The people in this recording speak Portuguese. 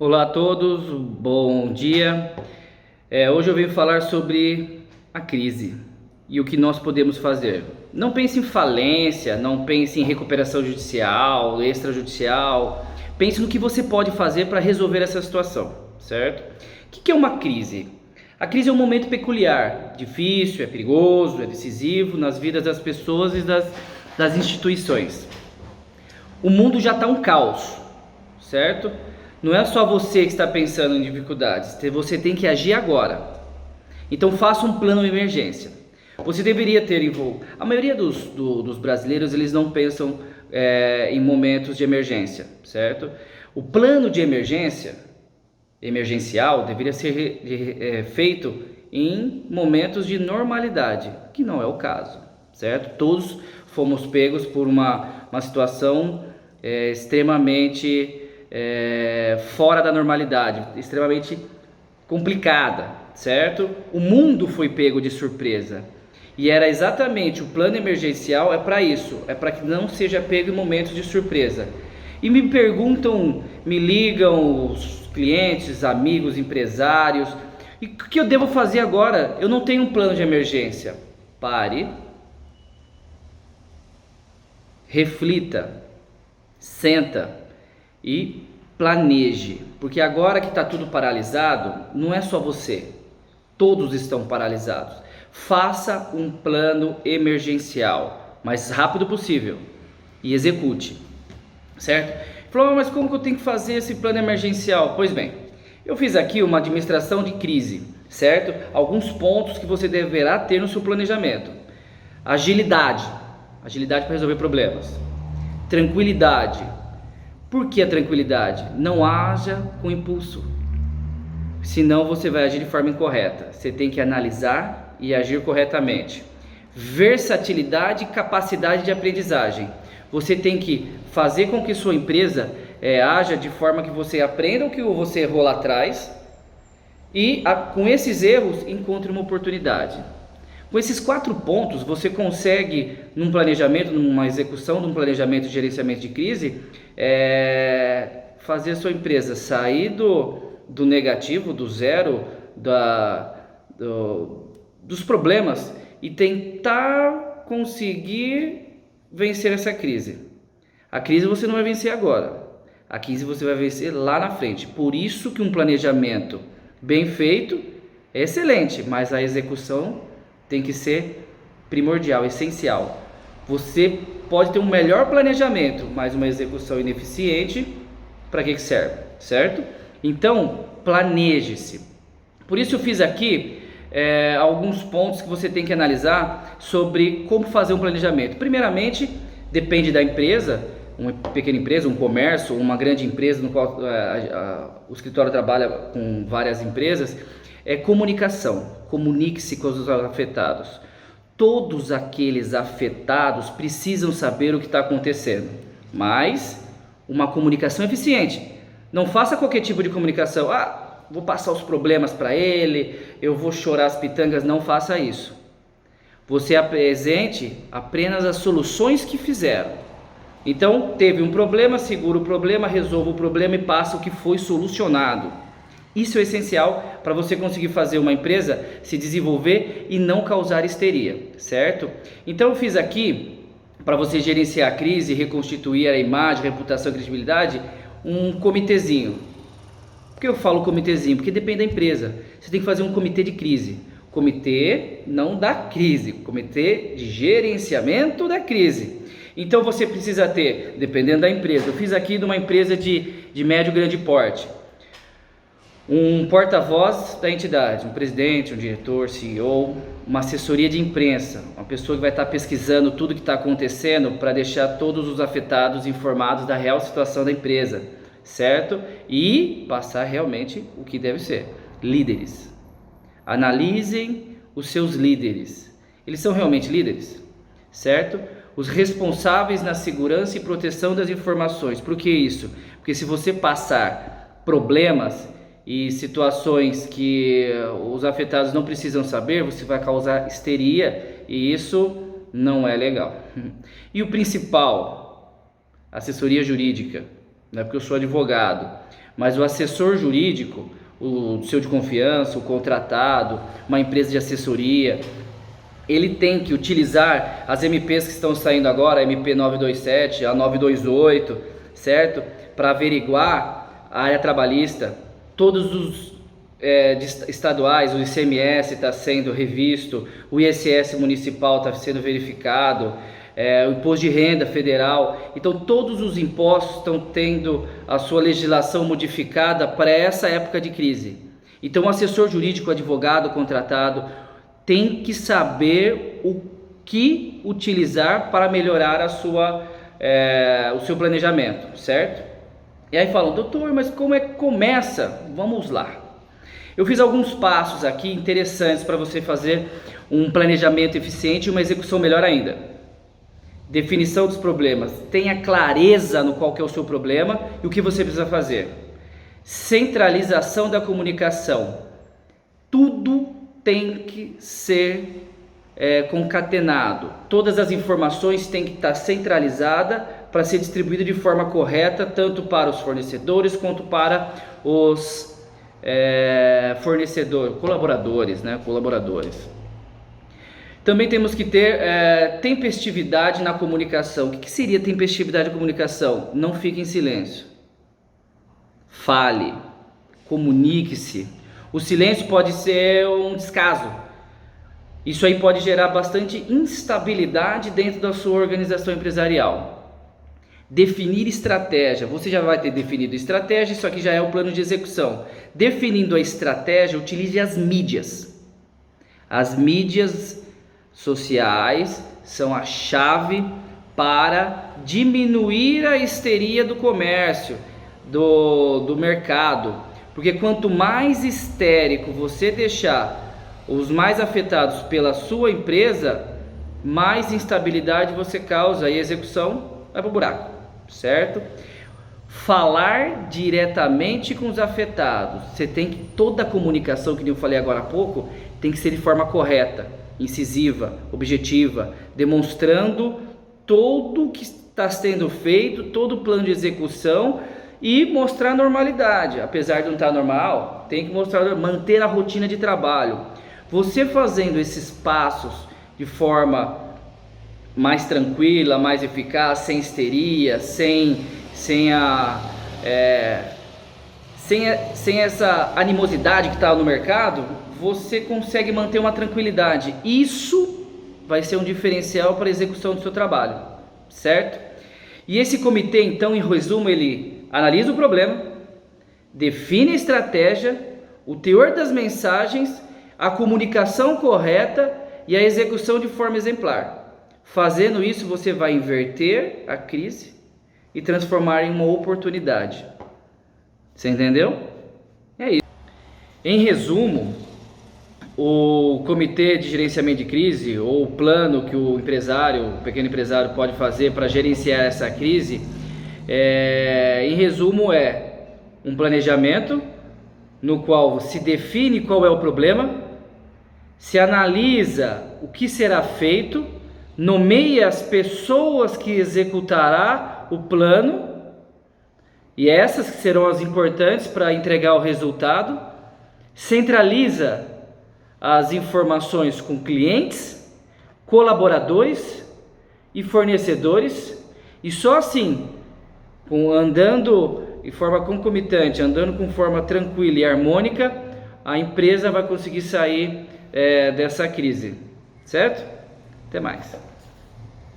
Olá a todos, bom dia. Hoje eu venho falar sobre a crise e o que nós podemos fazer. Não pense em falência, não pense em recuperação judicial, extrajudicial. Pense no que você pode fazer para resolver essa situação, certo? O que é uma crise? A crise é um momento peculiar, difícil, é perigoso, é decisivo nas vidas das pessoas e das instituições. O mundo já está um caos, certo? Não é só você que está pensando em dificuldades, você tem que agir agora. Então faça um plano de emergência. Você deveria ter a maioria dos brasileiros, eles não pensam em momentos de emergência, certo? O plano de emergencial, deveria ser feito em momentos de normalidade, que não é o caso, certo? Todos fomos pegos por uma situação extremamente fora da normalidade, extremamente complicada, certo? O mundo foi pego de surpresa e era exatamente o plano emergencial, é para isso, é para que não seja pego em momentos de surpresa. E me perguntam, me ligam os clientes, amigos, empresários, e o que eu devo fazer agora? Eu não tenho um plano de emergência. Pare, reflita, senta e planeje, porque agora que está tudo paralisado, não é só você, todos estão paralisados. Faça um plano emergencial, mais rápido possível, e execute, certo? Falou, mas como que eu tenho que fazer esse plano emergencial? Pois bem, eu fiz aqui uma administração de crise, certo? Alguns pontos que você deverá ter no seu planejamento. Agilidade para resolver problemas. Tranquilidade. Por que a tranquilidade? Não haja com impulso, senão você vai agir de forma incorreta. Você tem que analisar e agir corretamente. Versatilidade e capacidade de aprendizagem. Você tem que fazer com que sua empresa haja de forma que você aprenda o que você errou lá atrás e com esses erros encontre uma oportunidade. Com esses 4 pontos você consegue, num planejamento, numa execução de um planejamento de gerenciamento de crise, fazer a sua empresa sair do negativo, do zero, dos problemas e tentar conseguir vencer essa crise. A crise você não vai vencer agora, a crise você vai vencer lá na frente. Por isso que um planejamento bem feito é excelente, mas a execução tem que ser primordial, essencial. Você pode ter um melhor planejamento, mas uma execução ineficiente, para que serve, certo? Então, planeje-se. Por isso eu fiz aqui alguns pontos que você tem que analisar sobre como fazer um planejamento. Primeiramente, depende da empresa, uma pequena empresa, um comércio, uma grande empresa no qual o escritório trabalha com várias empresas, comunicação. Comunique-se com os afetados. Todos aqueles afetados precisam saber o que está acontecendo, mas uma comunicação eficiente. Não faça qualquer tipo de comunicação. Vou passar os problemas para ele, eu vou chorar as pitangas. Não faça isso. Você apresente apenas as soluções que fizeram. Então, teve um problema, segura o problema, resolva o problema e passa o que foi solucionado. Isso é essencial para você conseguir fazer uma empresa se desenvolver e não causar histeria, certo? Então eu fiz aqui, para você gerenciar a crise, reconstituir a imagem, reputação e credibilidade, um comitêzinho. Por que eu falo comitêzinho? Porque depende da empresa. Você tem que fazer um comitê de crise. Comitê não da crise, comitê de gerenciamento da crise. Então você precisa ter, dependendo da empresa, eu fiz aqui de uma empresa de médio e grande porte, um porta-voz da entidade, um presidente, um diretor, CEO, uma assessoria de imprensa, uma pessoa que vai estar pesquisando tudo que está acontecendo para deixar todos os afetados informados da real situação da empresa, certo? E passar realmente o que deve ser. Líderes. Analisem os seus líderes. Eles são realmente líderes, certo? Os responsáveis na segurança e proteção das informações. Por que isso? Porque se você passar problemas e situações que os afetados não precisam saber, você vai causar histeria e isso não é legal. E o principal, assessoria jurídica, não é porque eu sou advogado, mas o assessor jurídico, o seu de confiança, o contratado, uma empresa de assessoria, ele tem que utilizar as MPs que estão saindo agora, a MP 927, a 928, certo? Para averiguar a área trabalhista, todos os estaduais, o ICMS está sendo revisto, o ISS municipal está sendo verificado, o imposto de renda federal. Então todos os impostos estão tendo a sua legislação modificada para essa época de crise. Então o assessor jurídico, o advogado contratado, tem que saber o que utilizar para melhorar o seu planejamento, certo? E aí falam, doutor, mas como é que começa? Vamos lá. Eu fiz alguns passos aqui interessantes para você fazer um planejamento eficiente e uma execução melhor ainda. Definição dos problemas. Tenha clareza no qual que é o seu problema e o que você precisa fazer. Centralização da comunicação. Tudo tem que ser concatenado. Todas as informações têm que estar centralizadas para ser distribuída de forma correta, tanto para os fornecedores quanto para os colaboradores, né? Colaboradores. Também temos que ter tempestividade na comunicação. O que seria tempestividade na comunicação? Não fique em silêncio. Fale, comunique-se. O silêncio pode ser um descaso. Isso aí pode gerar bastante instabilidade dentro da sua organização empresarial. Definir estratégia. Você já vai ter definido estratégia, isso aqui já é o plano de execução. Definindo a estratégia, utilize as mídias. As mídias sociais são a chave para diminuir a histeria do comércio, do mercado. Porque quanto mais histérico você deixar os mais afetados pela sua empresa, mais instabilidade você causa e a execução vai para o buraco, certo? Falar diretamente com os afetados. Você tem que, toda a comunicação, que eu falei agora há pouco, tem que ser de forma correta, incisiva, objetiva, demonstrando todo o que está sendo feito, todo o plano de execução e mostrar normalidade. Apesar de não estar normal, tem que mostrar, manter a rotina de trabalho. Você fazendo esses passos de forma mais tranquila, mais eficaz, sem histeria, sem essa animosidade que está no mercado, você consegue manter uma tranquilidade. Isso vai ser um diferencial para a execução do seu trabalho, certo? E esse comitê, então, em resumo, ele analisa o problema, define a estratégia, o teor das mensagens, a comunicação correta e a execução de forma exemplar. Fazendo isso, você vai inverter a crise e transformar em uma oportunidade. Você entendeu? É isso. Em resumo, o comitê de gerenciamento de crise, ou o plano que o pequeno empresário pode fazer para gerenciar essa crise, em resumo, é um planejamento no qual se define qual é o problema, se analisa o que será feito, nomeia as pessoas que executará o plano, e essas que serão as importantes para entregar o resultado, centraliza as informações com clientes, colaboradores e fornecedores, e só assim, andando de forma concomitante, andando com forma tranquila e harmônica, a empresa vai conseguir sair dessa crise, certo? Até mais.